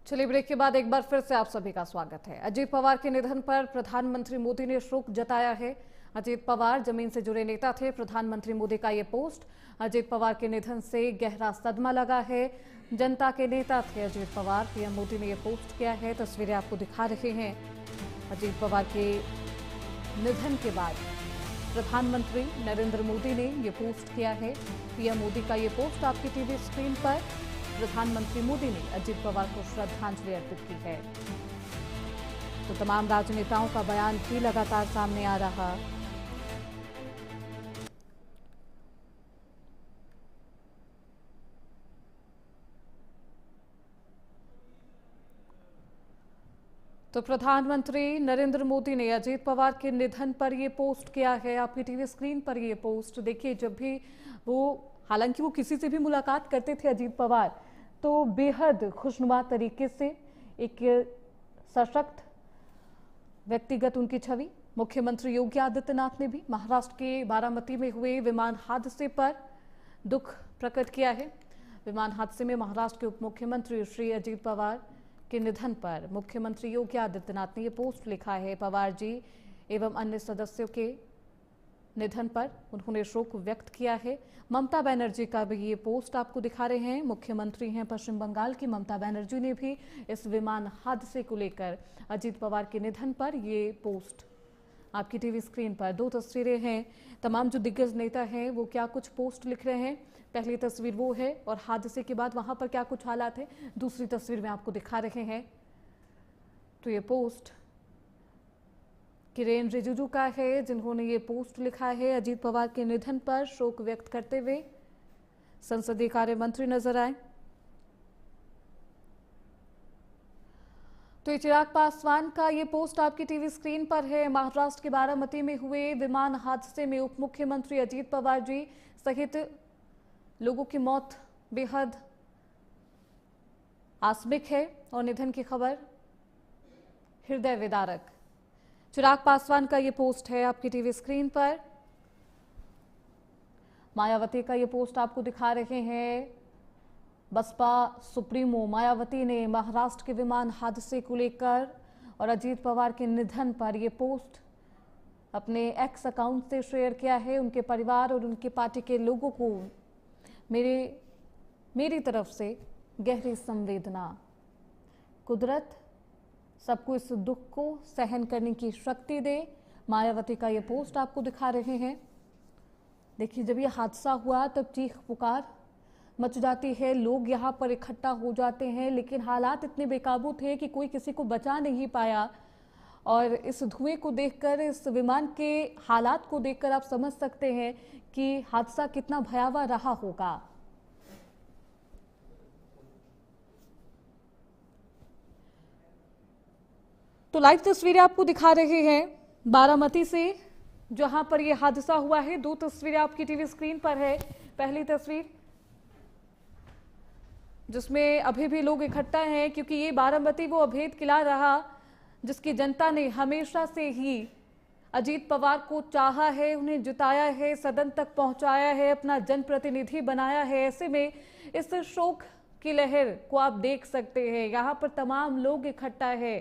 चलिए ब्रेक के बाद एक बार फिर से आप सभी का स्वागत है। अजीत पवार के निधन पर प्रधानमंत्री मोदी ने शोक जताया है। अजीत पवार जमीन से जुड़े नेता थे। प्रधानमंत्री मोदी का ये पोस्ट। अजीत पवार के निधन से गहरा सदमा लगा है। जनता के नेता थे अजीत पवार। पीएम मोदी ने ये पोस्ट किया है। तस्वीरें आपको दिखा रहे हैं। अजीत पवार के निधन के बाद प्रधानमंत्री नरेंद्र मोदी ने ये पोस्ट किया है। पीएम मोदी का ये पोस्ट आपकी टीवी स्क्रीन पर। प्रधानमंत्री मोदी ने अजीत पवार को श्रद्धांजलि अर्पित की है। तो तमाम राजनेताओं का बयान भी लगातार सामने आ रहा। तो प्रधानमंत्री नरेंद्र मोदी ने अजीत पवार के निधन पर यह पोस्ट किया है। आपकी टीवी स्क्रीन पर यह पोस्ट देखिए। जब भी हालांकि वो किसी से भी मुलाकात करते थे अजीत पवार, तो बेहद खुशनुमा तरीके से एक सशक्त व्यक्तिगत उनकी छवि। मुख्यमंत्री योगी आदित्यनाथ ने भी महाराष्ट्र के बारामती में हुए विमान हादसे पर दुख प्रकट किया है। विमान हादसे में महाराष्ट्र के उप मुख्यमंत्री श्री अजीत पवार के निधन पर मुख्यमंत्री योगी आदित्यनाथ ने यह पोस्ट लिखा है। पवार जी एवं अन्य सदस्यों के निधन पर उन्होंने शोक व्यक्त किया है। ममता बनर्जी का भी ये पोस्ट आपको दिखा रहे हैं। मुख्यमंत्री हैं पश्चिम बंगाल की ममता बनर्जी ने भी इस विमान हादसे को लेकर अजीत पवार के निधन पर ये पोस्ट आपकी टीवी स्क्रीन पर। दो तस्वीरें हैं। तमाम जो दिग्गज नेता हैं वो क्या कुछ पोस्ट लिख रहे हैं। पहली तस्वीर वो है और हादसे के बाद वहां पर क्या कुछ हालात है, दूसरी तस्वीर में आपको दिखा रहे हैं। तो ये पोस्ट किरेन रिजिजू का है, जिन्होंने ये पोस्ट लिखा है। अजीत पवार के निधन पर शोक व्यक्त करते हुए संसदीय कार्य मंत्री नजर आए। तो ये चिराग पासवान का ये पोस्ट आपकी टीवी स्क्रीन पर है। महाराष्ट्र के बारामती में हुए विमान हादसे में उप मुख्यमंत्री अजीत पवार जी सहित लोगों की मौत बेहद आस्मिक है और निधन की खबर हृदय विदारक। चिराग पासवान का ये पोस्ट है आपकी टीवी स्क्रीन पर। मायावती का ये पोस्ट आपको दिखा रहे हैं। बसपा सुप्रीमो मायावती ने महाराष्ट्र के विमान हादसे को लेकर और अजीत पवार के निधन पर यह पोस्ट अपने एक्स अकाउंट से शेयर किया है। उनके परिवार और उनके पार्टी के लोगों को मेरी तरफ से गहरी संवेदना। कुदरत सबको इस दुख को सहन करने की शक्ति दे। मायावती का ये पोस्ट आपको दिखा रहे हैं। देखिए, जब ये हादसा हुआ तब चीख पुकार मच जाती है। लोग यहाँ पर इकट्ठा हो जाते हैं, लेकिन हालात इतने बेकाबू थे कि कोई किसी को बचा नहीं पाया। और इस धुएं को देखकर, इस विमान के हालात को देखकर आप समझ सकते हैं कि हादसा कितना भयावह रहा होगा। तो लाइव तस्वीरें आपको दिखा रहे हैं बारामती से, जहां पर यह हादसा हुआ है। दो तस्वीरें आपकी टीवी स्क्रीन पर है। पहली तस्वीर जिसमें अभी भी लोग इकट्ठा हैं, क्योंकि ये बारामती वो अभेद किला रहा जिसकी जनता ने हमेशा से ही अजीत पवार को चाहा है, उन्हें जिताया है, सदन तक पहुंचाया है, अपना जनप्रतिनिधि बनाया है। ऐसे में इस शोक की लहर को आप देख सकते हैं। यहाँ पर तमाम लोग इकट्ठा है।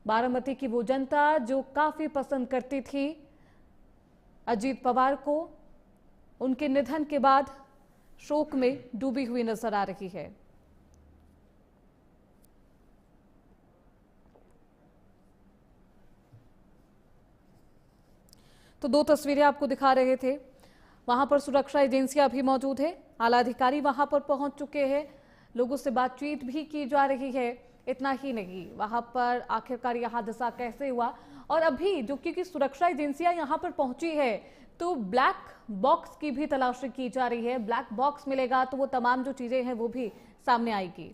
बारामती की वो जनता जो काफी पसंद करती थी अजीत पवार को, उनके निधन के बाद शोक में डूबी हुई नजर आ रही है। तो दो तस्वीरें आपको दिखा रहे थे। वहां पर सुरक्षा एजेंसियां भी मौजूद है। आला अधिकारी वहां पर पहुंच चुके हैं। लोगों से बातचीत भी की जा रही है। इतना ही नहीं, वहां पर आखिरकार यह हादसा कैसे हुआ, और अभी जो क्योंकि सुरक्षा एजेंसियां यहां पर पहुंची है तो ब्लैक बॉक्स की भी तलाशी की जा रही है। ब्लैक बॉक्स मिलेगा तो वो तमाम जो चीजें हैं वो भी सामने आएगी।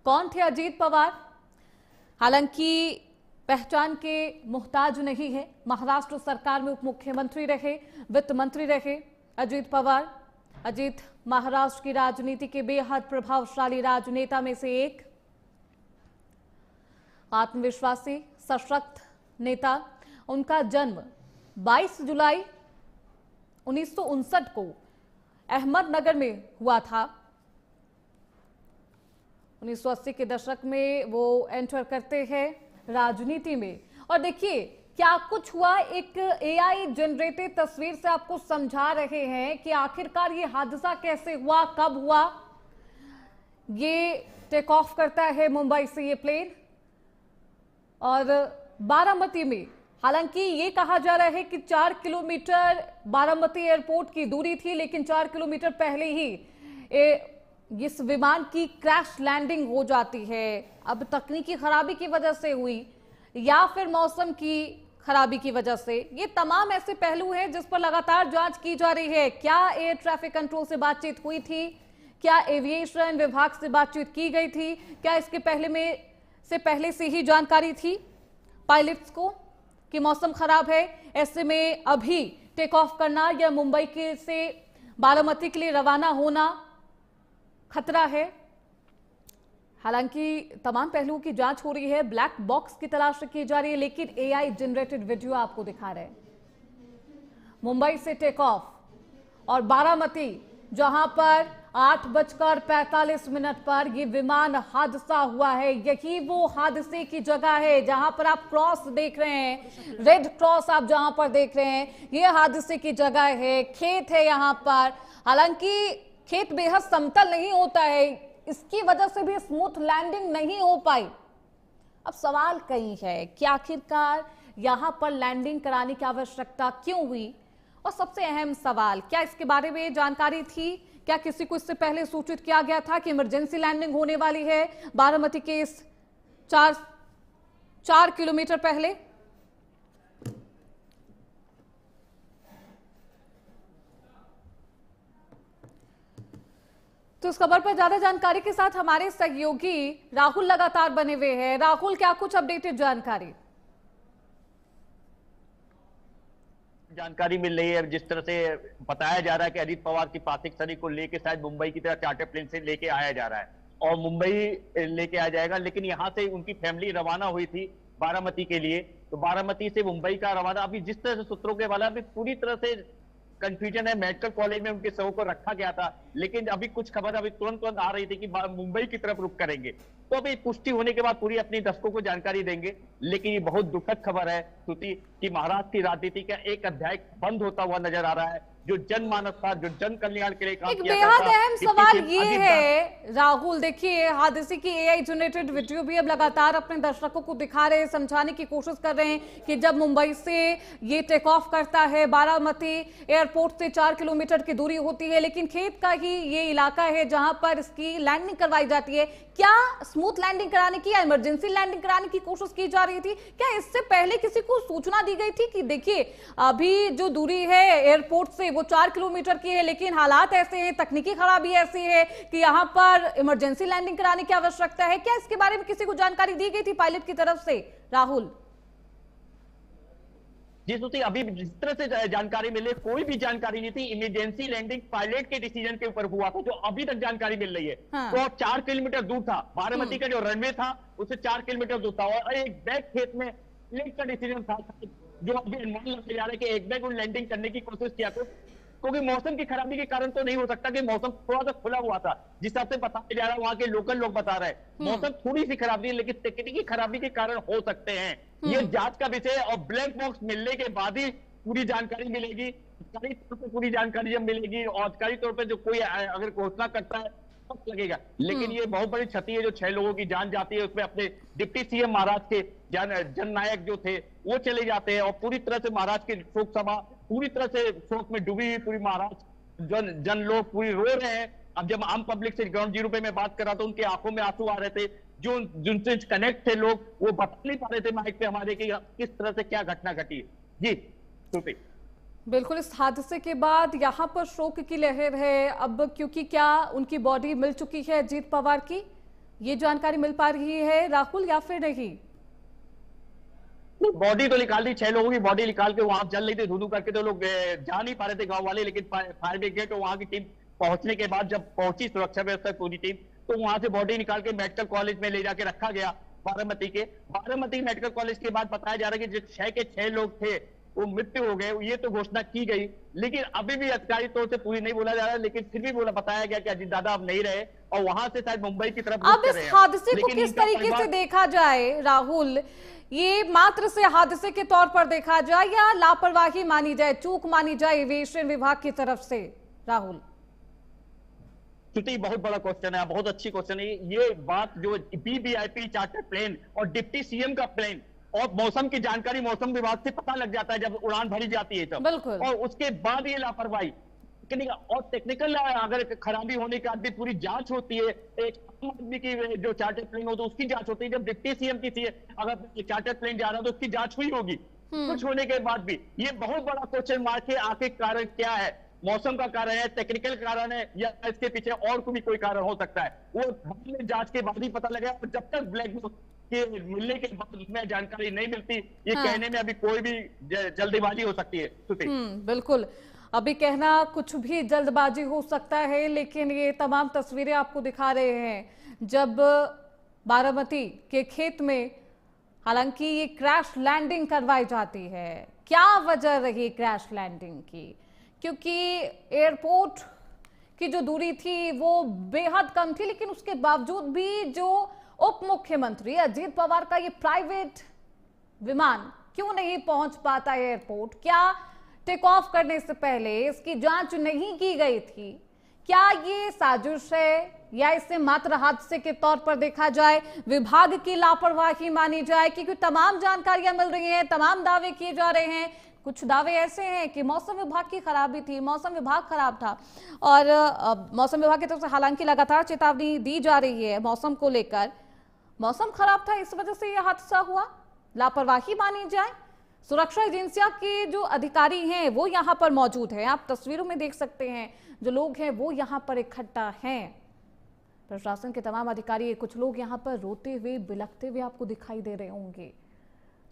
कौन थे अजीत पवार? हालांकि पहचान के मोहताज नहीं है। महाराष्ट्र सरकार में उप मुख्यमंत्री रहे, वित्त मंत्री रहे अजीत पवार। अजीत महाराष्ट्र की राजनीति के बेहद प्रभावशाली राजनेता में से एक, आत्मविश्वासी सशक्त नेता। उनका जन्म 22 जुलाई 1959 को अहमदनगर में हुआ था। 1980 के दशक में वो एंटर करते हैं राजनीति में। और देखिए क्या कुछ हुआ, एक एआई जनरेटेड तस्वीर से आपको समझा रहे हैं कि आखिरकार ये हादसा कैसे हुआ, कब हुआ। ये टेक ऑफ करता है मुंबई से ये प्लेन और बारामती में, हालांकि ये कहा जा रहा है कि 4 किलोमीटर बारामती एयरपोर्ट की दूरी थी, लेकिन 4 किलोमीटर पहले ही इस विमान की क्रैश लैंडिंग हो जाती है। अब तकनीकी खराबी की वजह से हुई या फिर मौसम की खराबी की वजह से, ये तमाम ऐसे पहलू हैं जिस पर लगातार जांच की जा रही है। क्या एयर ट्रैफिक कंट्रोल से बातचीत हुई थी, क्या एविएशन विभाग से बातचीत की गई थी, क्या इसके पहले से ही जानकारी थी पायलट्स को कि मौसम खराब है, ऐसे में अभी टेक ऑफ करना या मुंबई के से बारामती के लिए रवाना होना खतरा है। हालांकि तमाम पहलुओं की जांच हो रही है, ब्लैक बॉक्स की तलाश की जा रही है, लेकिन एआई जनरेटेड वीडियो आपको दिखा रहे हैं। मुंबई से टेक ऑफ और बारामती, जहां पर 8:45 पर ये विमान हादसा हुआ है। यही वो हादसे की जगह है जहां पर आप क्रॉस देख रहे हैं, रेड क्रॉस आप जहां पर देख रहे हैं, ये हादसे की जगह है। खेत है यहां पर, हालांकि खेत बेहद समतल नहीं होता है, इसकी वजह से भी स्मूथ लैंडिंग नहीं हो पाई। अब सवाल कई है कि आखिरकार यहां पर लैंडिंग कराने की आवश्यकता क्यों हुई, और सबसे अहम सवाल, क्या इसके बारे में जानकारी थी, क्या किसी को इससे पहले सूचित किया गया था कि इमरजेंसी लैंडिंग होने वाली है बारामती के इस 4 किलोमीटर पहले। तो इस खबर पर ज्यादा जानकारी के साथ हमारे सहयोगी राहुल लगातार बने हुए हैं। राहुल, क्या कुछ अपडेटेड जानकारी मिल रही है? जिस तरह से बताया जा रहा है कि अजीत पवार की पार्थिव शरीर को लेके शायद मुंबई की तरफ चार्टर प्लेन से लेके आया जा रहा है और मुंबई लेके आया जाएगा, लेकिन यहाँ से उनकी फैमिली रवाना हुई थी बारामती के लिए, तो बारामती से मुंबई का रवाना। अभी जिस तरह से सूत्रों के वाला अभी पूरी तरह से कंफ्यूजन है। मेडिकल कॉलेज में उनके शव को रखा गया था, लेकिन अभी कुछ खबर अभी तुरंत आ रही थी कि मुंबई की तरफ रुख करेंगे, तो अभी पुष्टि होने के बाद पूरी अपनी दर्शकों को जानकारी देंगे। लेकिन ये बहुत दुखद खबर है श्रुति कि महाराष्ट्र की राजनीति का एक अध्याय बंद होता हुआ नजर आ रहा है। जो जनमानस था, जो जन कल्याण के लिए काम किया था। एक बेहद अहम सवाल ये है राहुल, देखिए हादसे की एआई जनरेटेड वीडियो भी अब लगातार अपने दर्शकों को दिखा रहे हैं, समझाने की कोशिश कर रहे हैं कि जब मुंबई से ये टेक ऑफ करता है, बारामती एयरपोर्ट से 4 किलोमीटर की दूरी होती है, लेकिन खेत का ही ये इलाका है जहां पर इसकी लैंडिंग करवाई जाती है। क्या स्मूथ लैंडिंग कराने की या इमरजेंसी लैंडिंग कराने की कोशिश की जा रही थी? क्या इससे पहले किसी को सूचना दी गई थी कि देखिए अभी जो दूरी है एयरपोर्ट से वो 4 किलोमीटर की है, लेकिन हालात ऐसे हैं, तकनीकी खराबी ऐसी है कि यहाँ पर इमरजेंसी लैंडिंग कराने की आवश्यकता है? क्या इसके बारे में किसी को जानकारी दी गई थी पायलट की तरफ से? राहुल जी श्रुति, अभी जिस तरह से जानकारी मिली, कोई भी जानकारी नहीं थी। इमरजेंसी लैंडिंग पायलट के डिसीजन के ऊपर हुआ था, जो अभी तक जानकारी मिल रही है। हाँ। तो 4 किलोमीटर दूर था, बारामती का जो रनवे था उससे 4 किलोमीटर दूर था, और एक बैग खेत में पायलट का डिसीजन था, जो अभी अनुमान लगाया जा रहा है कि एक बैग लैंडिंग करने की कोशिश किया था, क्योंकि मौसम की खराबी के कारण तो नहीं हो सकता कि मौसम थोड़ा सा खुला हुआ था। जिस हिसाब से बताया जा रहा है, वहां के लोकल लोग बता रहे हैं मौसम थोड़ी सी खराबी है, लेकिन तकनीकी खराबी के कारण हो सकते हैं। ये जांच का विषय है और ब्लैक बॉक्स मिलने के बाद ही पूरी जानकारी मिलेगी। अधिकारी तौर पर पूरी जानकारी जब मिलेगी और अधिकारी तौर पर जो कोई अगर घोषणा करता है वक्त लगेगा, लेकिन ये बहुत बड़ी क्षति है जो 6 लोगों की जान जाती है। उसमें अपने डिप्टी सीएम महाराष्ट्र के जननायक जो थे वो चले जाते हैं और पूरी तरह से महाराष्ट्र की शोक सभा पूरी तरह से शोक में डूबी हुई पूरी महाराष्ट्र जन लोग पूरी रो रहे हैं। अब जब आम पब्लिक से ग्राउंड जीरो पे मैं बात कर रहा था, उनके आंखों में आंसू आ रहे थे। जो जिनसे कनेक्ट थे लोग, वो बता नहीं पा रहे थे माइक पे हमारे कि किस तरह से क्या घटना घटी। जी श्रुति, बिल्कुल, इस हादसे के बाद यहाँ पर शोक की लहर है। अब क्योंकि क्या उनकी बॉडी मिल चुकी है अजीत पवार की, ये जानकारी मिल पा रही है राहुल, या फिर नहीं? बॉडी तो निकाल दी, 6 लोगों की बॉडी निकाल के वहां चल रही थी धुधु करके, तो लोग जा नहीं पा रहे थे गांव वाले, लेकिन फायर ब्रिगेड और वहां की टीम पहुंचने के बाद जब पहुंची सुरक्षा व्यवस्था पूरी टीम, तो वहां से बॉडी निकाल के मेडिकल कॉलेज में ले जाके रखा गया बारामती मेडिकल कॉलेज के बाद बताया जा रहा है कि जो 6 के 6 लोग थे वो मृत्यु हो गए, ये तो घोषणा की गई, लेकिन अभी भी अधिकारिक तौर से पूरी नहीं बोला जा रहा है, लेकिन फिर भी बताया गया कि अजीत दादा अब नहीं रहे और वहां से शायद मुंबई की तरफ अब इस हादसे को किस तरीके से देखा जाए राहुल, ये मात्र से हादसे के तौर पर देखा जाए या लापरवाही मानी जाए, चूक मानी जाए एविएशन विभाग की तरफ से? राहुल श्रुति, बहुत बड़ा क्वेश्चन है, बहुत अच्छी क्वेश्चन है ये बात। जो वीवीआईपी चार्टर प्लेन और डिप्टी सीएम का प्लेन और मौसम की जानकारी मौसम विभाग से पता लग जाता है जब उड़ान भरी जाती है तब, और उसके बाद ये लापरवाही और टेक्निकल अगर खराबी होने के बाद भी पूरी जांच होती है, एक आदमी की जो चार्टर प्लेन हो तो उसकी जांच होती है, जब डिप्टी सीएम की अगर चार्टर प्लेन जा रहा है तो उसकी जांच हुई होगी। कुछ होने के बाद भी ये बहुत बड़ा क्वेश्चन मार्क है, आखिर कारण क्या है? मौसम का कारण है, टेक्निकल कारण है, या इसके पीछे और कोई कारण हो सकता है? वो बाद में जांच के बाद ही पता लगा, जब तक ब्लैक बॉक्स के मिलने के बाद उसमें जानकारी नहीं मिलती, ये कहने में अभी कोई भी जल्दबाजी हो सकती है। बिल्कुल, अभी कहना कुछ भी जल्दबाजी हो सकता है, लेकिन ये तमाम तस्वीरें आपको दिखा रहे हैं जब बारामती के खेत में हालांकि ये क्रैश लैंडिंग करवाई जाती है। क्या वजह रही क्रैश लैंडिंग की? क्योंकि एयरपोर्ट की जो दूरी थी वो बेहद कम थी, लेकिन उसके बावजूद भी जो उप मुख्यमंत्री अजीत पवार का ये प्राइवेट विमान क्यों नहीं पहुंच पाता एयरपोर्ट? क्या टेक ऑफ करने से पहले इसकी जांच नहीं की गई थी? क्या ये साजिश है या इसे मात्र हादसे के तौर पर देखा जाए, विभाग की लापरवाही मानी जाए? क्योंकि तमाम जानकारियां मिल रही हैं, तमाम दावे किए जा रहे हैं। कुछ दावे ऐसे हैं कि मौसम विभाग की खराबी थी, मौसम विभाग खराब था, और मौसम विभाग की तरफ से हालांकि लगातार चेतावनी दी जा रही है मौसम को लेकर। मौसम खराब था, इस वजह से यह हादसा हुआ, लापरवाही मानी जाए? सुरक्षा एजेंसियों के जो अधिकारी हैं वो यहाँ पर मौजूद हैं, आप तस्वीरों में देख सकते हैं, जो लोग हैं वो यहाँ पर इकट्ठा हैं। प्रशासन के तमाम अधिकारी, कुछ लोग यहाँ पर रोते हुए बिलखते हुए आपको दिखाई दे रहे होंगे।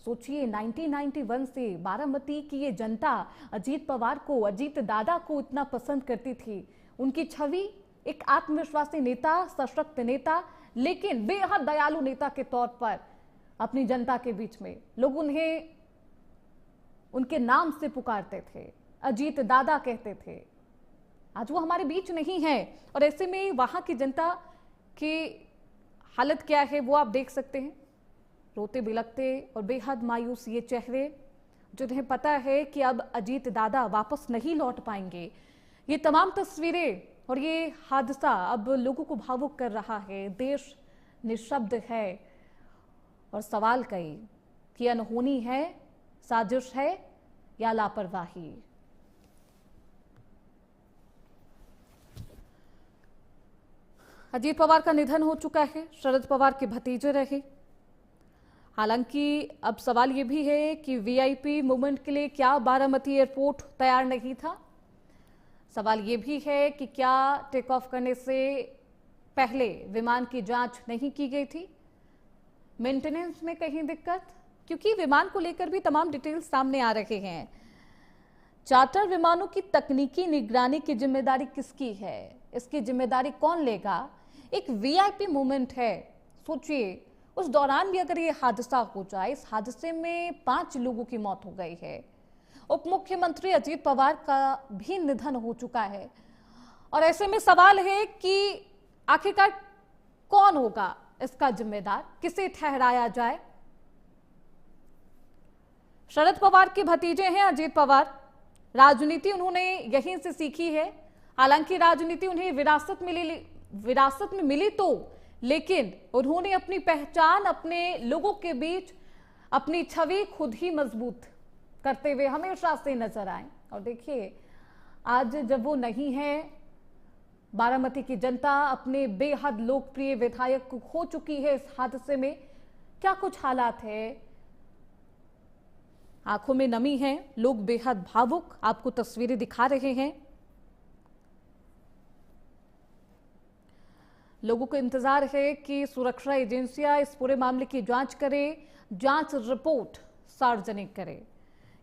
सोचिए 1991 से बारामती की ये जनता अजीत पवार को, अजीत दादा को इतना पसंद करती थी। उनकी छवि एक आत्मविश्वासी नेता, सशक्त नेता, लेकिन बेहद दयालु नेता के तौर पर अपनी जनता के बीच में लोग उन्हें उनके नाम से पुकारते थे, अजीत दादा कहते थे। आज वो हमारे बीच नहीं है, और ऐसे में वहां की जनता की हालत क्या है वो आप देख सकते हैं। रोते बिलखते और बेहद मायूस ये चेहरे, जिन्हें पता है कि अब अजीत दादा वापस नहीं लौट पाएंगे। ये तमाम तस्वीरें और ये हादसा अब लोगों को भावुक कर रहा है। देश निशब्द है और सवाल कई कि अनहोनी है, साजिश है या लापरवाही? अजीत पवार का निधन हो चुका है, शरद पवार के भतीजे रहे। हालांकि अब सवाल ये भी है कि वीआईपी मूवमेंट के लिए क्या बारामती एयरपोर्ट तैयार नहीं था? सवाल ये भी है कि क्या टेक ऑफ करने से पहले विमान की जांच नहीं की गई थी? मेंटेनेंस में कहीं दिक्कत? क्योंकि विमान को लेकर भी तमाम डिटेल्स सामने आ रहे हैं। चार्टर विमानों की तकनीकी निगरानी की जिम्मेदारी किसकी है? इसकी जिम्मेदारी कौन लेगा? एक वीआईपी मूवमेंट है, सोचिए उस दौरान भी अगर ये हादसा हो जाए। इस हादसे में 5 लोगों की मौत हो गई है। उप मुख्यमंत्री अजीत पवार का भी निधन हो चुका है, और ऐसे में सवाल है कि आखिरकार कौन होगा इसका जिम्मेदार, किसे ठहराया जाए? शरद पवार के भतीजे हैं अजीत पवार। राजनीति उन्होंने यहीं से सीखी है। हालांकि राजनीति उन्हें विरासत में मिली तो, लेकिन उन्होंने अपनी पहचान, अपने लोगों के बीच अपनी छवि खुद ही मजबूत करते हुए हमेशा से नजर आए। और देखिए आज जब वो नहीं है, बारामती की जनता अपने बेहद लोकप्रिय विधायक को खो चुकी है इस हादसे में। क्या कुछ हालात है, आंखों में नमी है, लोग बेहद भावुक आपको तस्वीरें दिखा रहे हैं। लोगों को इंतजार है कि सुरक्षा एजेंसियां इस पूरे मामले की जांच करे, जांच रिपोर्ट सार्वजनिक करे।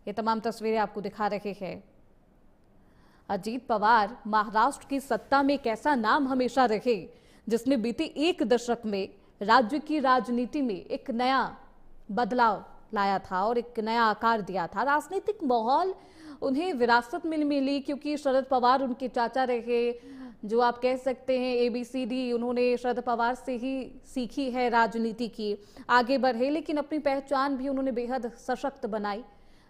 ये तमाम तस्वीरें आपको दिखा रहे हैं। अजीत पवार महाराष्ट्र की सत्ता में एक ऐसा नाम हमेशा रहे जिसने बीते 1 दशक में राज्य की राजनीति में एक नया बदलाव लाया था और एक नया आकार दिया था। राजनीतिक माहौल उन्हें विरासत में मिली क्योंकि शरद पवार उनके चाचा रहे, जो आप कह सकते हैं ABCD उन्होंने शरद पवार से ही सीखी है राजनीति की। आगे बढ़े लेकिन अपनी पहचान भी उन्होंने बेहद सशक्त बनाई,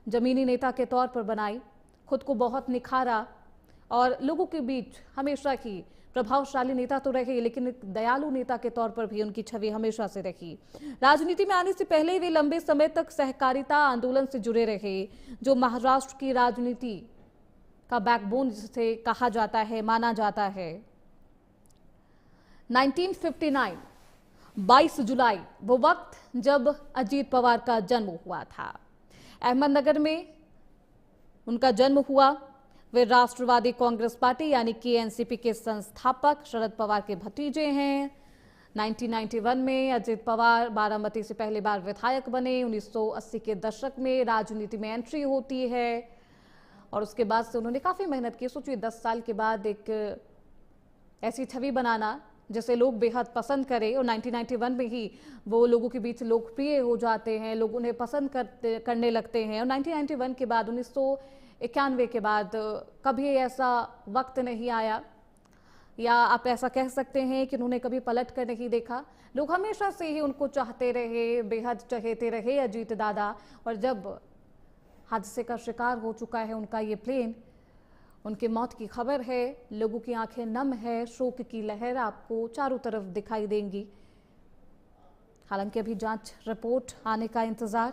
जमीनी नेता के तौर पर बनाई, खुद को बहुत निखारा और लोगों के बीच हमेशा ही प्रभावशाली नेता तो रहे लेकिन एक दयालु नेता के तौर पर भी उनकी छवि हमेशा से रही। राजनीति में आने से पहले वे लंबे समय तक सहकारिता आंदोलन से जुड़े रहे, जो महाराष्ट्र की राजनीति का बैकबोन जिसे कहा जाता है, माना जाता है। 1959 22 जुलाई वो वक्त जब अजीत पवार का जन्म हुआ था। अहमदनगर में उनका जन्म हुआ। वे राष्ट्रवादी कांग्रेस पार्टी यानी कि NCP के संस्थापक शरद पवार के भतीजे हैं। 1991 में अजीत पवार बारामती से पहली बार विधायक बने। 1980 के दशक में राजनीति में एंट्री होती है और उसके बाद से उन्होंने काफ़ी मेहनत की। सोचिए 10 साल के बाद एक ऐसी छवि बनाना जिसे लोग बेहद पसंद करें और 1991 में ही वो लोगों के बीच लोकप्रिय हो जाते हैं, लोग उन्हें पसंद करने लगते हैं। और 1991 के बाद 1991 के बाद कभी ऐसा वक्त नहीं आया, या आप ऐसा कह सकते हैं कि उन्होंने कभी पलट कर नहीं देखा। लोग हमेशा से ही उनको चाहते रहे, बेहद चहेते रहे अजीत दादा। और जब हादसे का शिकार हो चुका है उनका ये प्लेन, उनकी मौत की खबर है, लोगों की आंखें नम है, शोक की लहर आपको चारों तरफ दिखाई देंगी। हालांकि अभी जांच रिपोर्ट आने का इंतजार।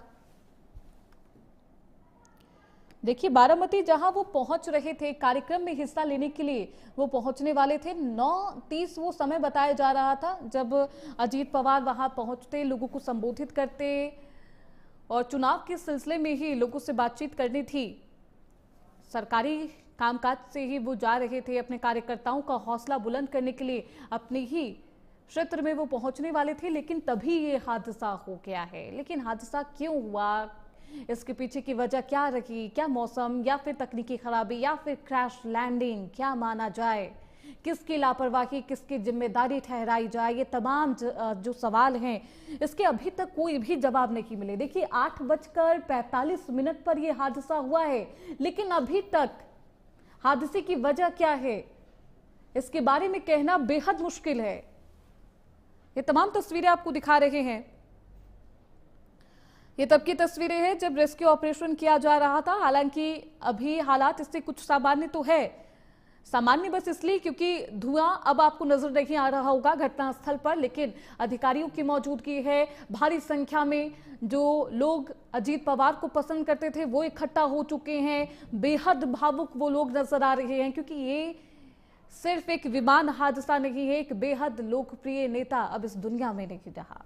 देखिए बारामती जहां वो पहुंच रहे थे कार्यक्रम में हिस्सा लेने के लिए, वो पहुंचने वाले थे 9:30 वो समय बताया जा रहा था जब अजीत पवार वहां पहुंचते, लोगों को संबोधित करते और चुनाव के सिलसिले में ही लोगों से बातचीत करनी थी। सरकारी कामकाज से ही वो जा रहे थे, अपने कार्यकर्ताओं का हौसला बुलंद करने के लिए अपने ही क्षेत्र में वो पहुंचने वाले थे, लेकिन तभी ये हादसा हो गया है। लेकिन हादसा क्यों हुआ, इसके पीछे की वजह क्या रही, क्या मौसम या फिर तकनीकी खराबी या फिर क्रैश लैंडिंग, क्या माना जाए, किसकी लापरवाही, किसकी जिम्मेदारी ठहराई जाए, ये तमाम जो सवाल हैं इसके अभी तक कोई भी जवाब नहीं मिले। देखिए 8:45 पर यह हादसा हुआ है, लेकिन अभी तक हादसे की वजह क्या है इसके बारे में कहना बेहद मुश्किल है। ये तमाम तस्वीरें आपको दिखा रहे हैं, ये तब की तस्वीरें हैं जब रेस्क्यू ऑपरेशन किया जा रहा था। हालांकि अभी हालात इससे कुछ सामान्य तो है, सामान्य बस इसलिए क्योंकि धुआं अब आपको नजर नहीं आ रहा होगा घटनास्थल पर, लेकिन अधिकारियों की मौजूदगी है। भारी संख्या में जो लोग अजीत पवार को पसंद करते थे वो इकट्ठा हो चुके हैं। बेहद भावुक वो लोग नजर आ रहे हैं क्योंकि ये सिर्फ एक विमान हादसा नहीं है, एक बेहद लोकप्रिय नेता अब इस दुनिया में नहीं रहा।